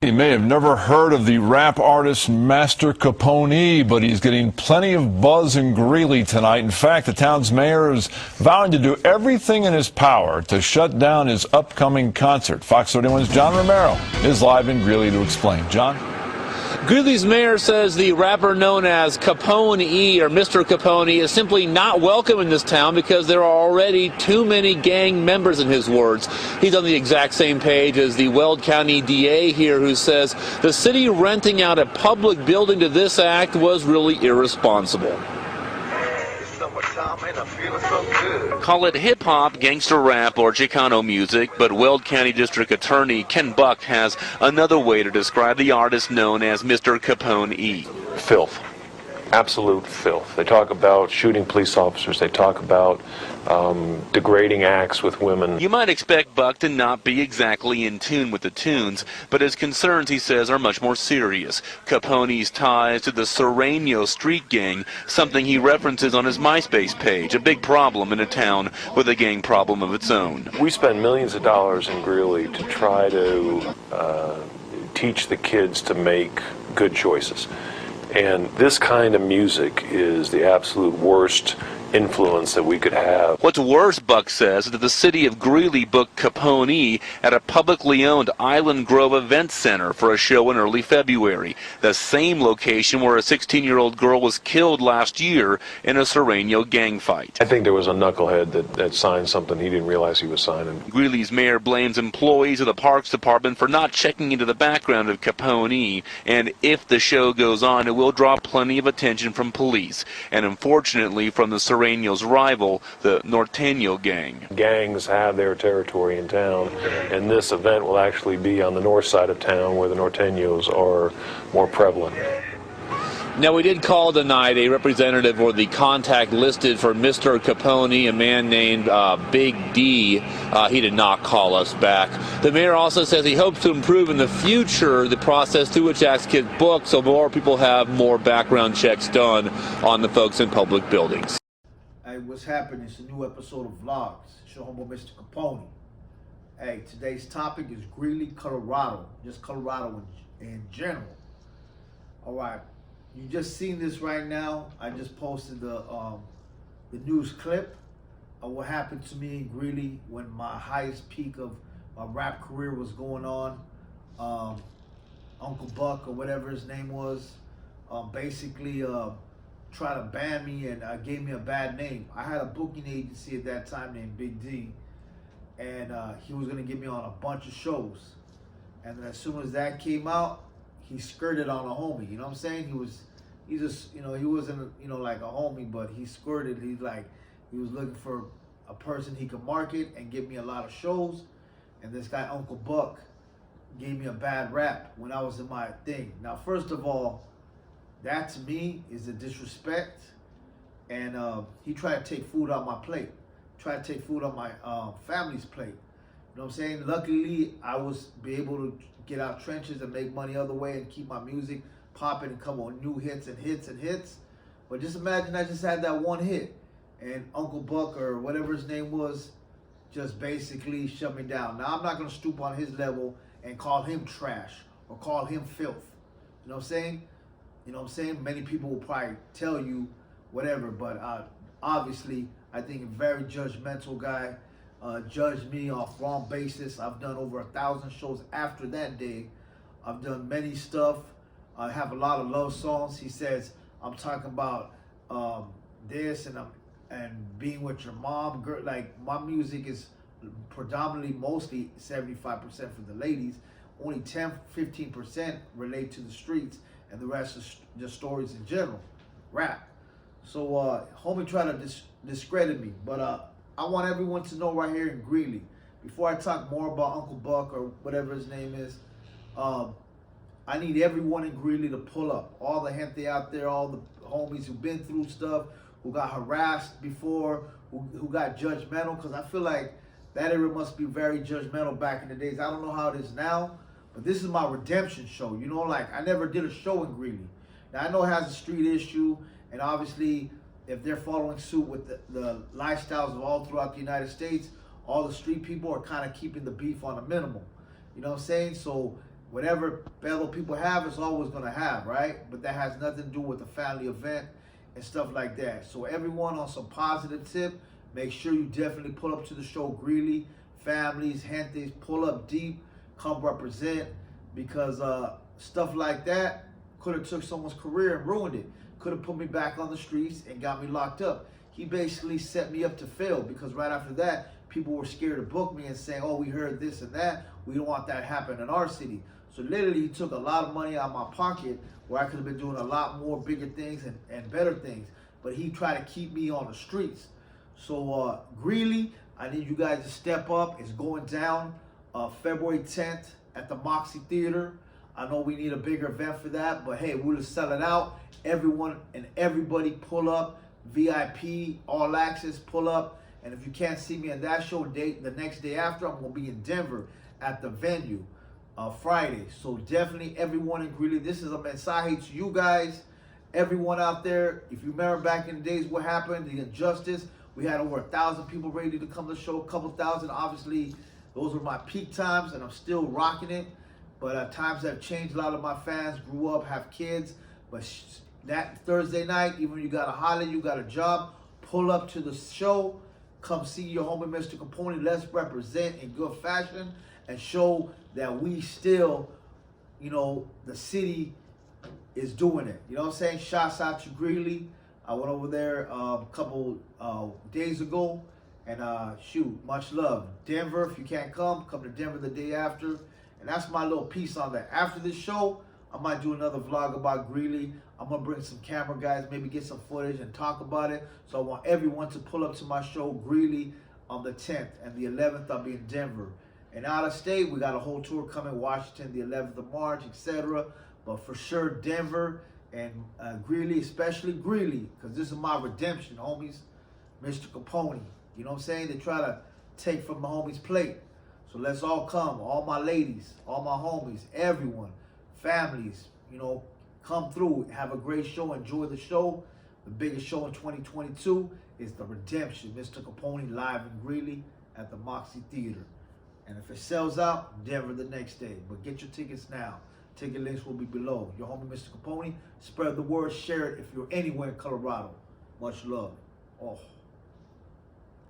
You may have never heard of the rap artist Mr.CAPONE-E, but he's getting plenty of buzz in Greeley tonight. In fact, the town's mayor is vowing to do everything in his power to shut down his upcoming concert. Fox 31's John Romero is live in Greeley to explain. John? Greeley's mayor says the rapper known as Capone-E or Mr. Capone is simply not welcome in this town because there are already too many gang members, in his words. He's on the exact same page as the Weld County DA here, who says the city renting out a public building to this act was really irresponsible. Call it hip-hop, gangster rap, or Chicano music, but Weld County District Attorney Ken Buck has another way to describe the artist known as Mr. Capone-E. Filth. Absolute filth. They talk about shooting police officers. They talk about degrading acts with women. You might expect Buck to not be exactly in tune with the tunes, but his concerns, he says, are much more serious. Capone's ties to the Serrano street gang, something he references on his MySpace page, a big problem in a town with a gang problem of its own. We spend millions of dollars in Greeley to try to teach the kids to make good choices. And this kind of music is the absolute worst influence that we could have. What's worse, Buck says, is that the city of Greeley booked Capone at a publicly owned Island Grove event center for a show in early February, the same location where a 16-year-old girl was killed last year in a Serrano gang fight. I think there was a knucklehead that signed something he didn't realize he was signing. Greeley's mayor blames employees of the Parks Department for not checking into the background of Capone, and if the show goes on, it will draw plenty of attention from police, and unfortunately from the Serrano's rival, the Norteño gang. Gangs have their territory in town, and this event will actually be on the north side of town where the Norteños are more prevalent. Now, we did call tonight a representative or the contact listed for Mr. Capone, a man named Big D. He did not call us back. The mayor also says he hopes to improve in the future the process through which acts get booked so more people have more background checks done on the folks in public buildings. Hey, what's happening? It's a new episode of Vlogs. It's your homeboy, Mr. Capone. Hey, today's topic is Greeley, Colorado. Just Colorado in general. All right. You just seen this right now. I just posted the news clip of what happened to me in Greeley when my highest peak of my rap career was going on. Uncle Buck, or whatever his name was, basically tried to ban me and gave me a bad name. I had a booking agency at that time named Big D, and he was gonna get me on a bunch of shows. And then as soon as that came out, he skirted on a homie. You know what I'm saying? He just, you know, he wasn't, you know, like a homie, but he skirted. He was looking for a person he could market and give me a lot of shows. And this guy, Uncle Buck, gave me a bad rap when I was in my thing. Now, first of all, that to me is a disrespect. And he tried to take food off my plate. Tried to take food off my family's plate. You know what I'm saying? Luckily, I was able to get out trenches and make money other way and keep my music popping and come on new hits and hits and hits. But just imagine I just had that one hit and Uncle Buck or whatever his name was just basically shut me down. Now, I'm not going to stoop on his level and call him trash or call him filth. You know what I'm saying? You know what I'm saying? Many people will probably tell you whatever, but obviously, I think a very judgmental guy. Judged me off wrong basis. I've done over 1,000 shows after that day. I've done many stuff. I have a lot of love songs. He says I'm talking about this and being with your mom. Girl, like my music is predominantly, mostly 75% for the ladies. Only 10-15% relate to the streets, and the rest is just stories in general, rap. So homie tried to discredit me, but I want everyone to know right here in Greeley, before I talk more about Uncle Buck or whatever his name is, I need everyone in Greeley to pull up. All the gente out there, all the homies who've been through stuff, who got harassed before, who got judgmental, because I feel like that era must be very judgmental back in the days. I don't know how it is now, but this is my redemption show. You know, like I never did a show in Greeley. Now I know it has a street issue, and obviously, if they're following suit with the lifestyles of all throughout the United States, all the street people are kind of keeping the beef on a minimum. You know what I'm saying? So whatever fellow people have is always gonna have, right? But that has nothing to do with the family event and stuff like that. So everyone on some positive tip, make sure you definitely pull up to the show. Greeley, families, Gentes, pull up deep, come represent, because stuff like that could have took someone's career and ruined it. Could have put me back on the streets and got me locked up. He basically set me up to fail, because right after that, people were scared to book me and saying, oh, we heard this and that. We don't want that to happen in our city. So literally, he took a lot of money out of my pocket where I could have been doing a lot more bigger things and better things. But he tried to keep me on the streets. So Greeley, I need you guys to step up. It's going down February 10th at the Moxie Theater. I know we need a bigger event for that, but hey, we'll just sell it out. Everyone and everybody pull up. VIP, all access, pull up. And if you can't see me on that show date, the next day after, I'm going to be in Denver at the venue Friday. So definitely everyone in Greeley, this is a mensaje to you guys, everyone out there. If you remember back in the days what happened, the injustice, we had over 1,000 people ready to come to the show, a couple thousand. Obviously, those were my peak times, and I'm still rocking it. But times have changed. A lot of my fans grew up, have kids. But that Thursday night, even when you got a holiday, you got a job, pull up to the show. Come see your homie, Mr. Capone. Let's represent in good fashion and show that we still, you know, the city is doing it. You know what I'm saying? Shouts out to Greeley. I went over there a couple days ago, and shoot, much love. Denver, if you can't come to Denver the day after. And that's my little piece on that. After this show, I might do another vlog about Greeley. I'm going to bring some camera guys, maybe get some footage and talk about it. So I want everyone to pull up to my show, Greeley, on the 10th. And the 11th, I'll be in Denver. And out of state, we got a whole tour coming, Washington, the 11th of March, etc. But for sure, Denver and Greeley, especially Greeley, because this is my redemption, homies. Mr. Capone. You know what I'm saying? They try to take from the homies' plate. So let's all come, all my ladies, all my homies, everyone, families, you know, come through, have a great show, enjoy the show. The biggest show in 2022 is The Redemption, Mr. Capone live in Greeley at the Moxie Theater. And if it sells out, Denver the next day. But get your tickets now. Ticket links will be below. Your homie, Mr. Capone. Spread the word, share it if you're anywhere in Colorado. Much love. Oh.